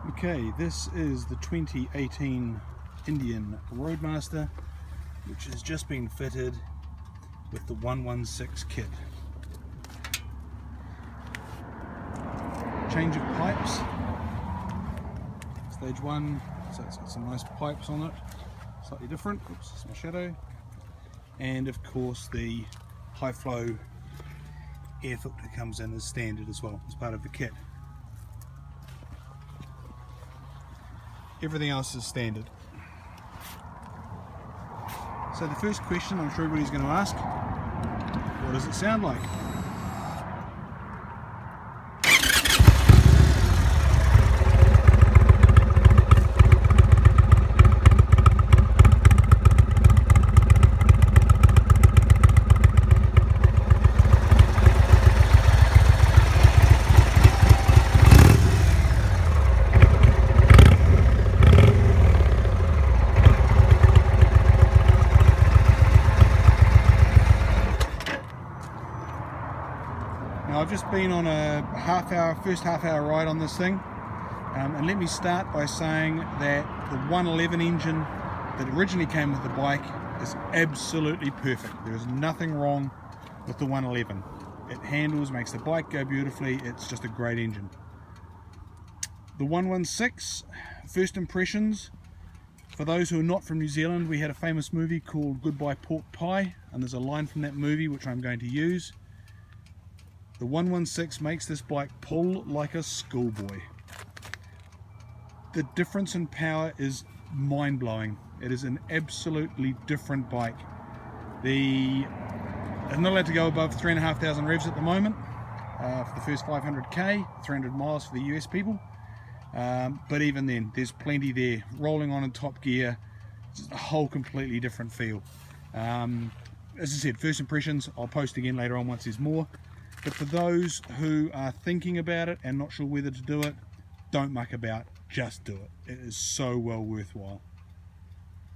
Okay, this is the 2018 Indian Roadmaster, which has just been fitted with the 116 kit. Change of pipes. Stage 1, so it's got some nice pipes on it, slightly different. Oops, that's my shadow. And of course the high flow air filter comes in as standard as well, as part of the kit. Everything else is standard. So the first question I'm sure everybody's going to ask, what does it sound like? Now I've just been on a first half hour ride on this thing, and let me start by saying that the 111 engine that originally came with the bike is absolutely perfect. There is nothing wrong with the 111. It handles, makes the bike go beautifully. It's just a great engine. The 116, first impressions, for those who are not from New Zealand, we had a famous movie called Goodbye Pork Pie, and there's a line from that movie which I'm going to use. The 116 makes this bike pull like a schoolboy. The difference in power is mind-blowing. It is an absolutely different bike. It's not allowed to go above 3,500 revs at the moment for the first 500k, 300 miles for the US people. But even then, there's plenty there. Rolling on in top gear, it's a whole completely different feel. As I said, first impressions, I'll post again later on once there's more. But for those who are thinking about it and not sure whether to do it, don't muck about, just do it. It is so well worthwhile.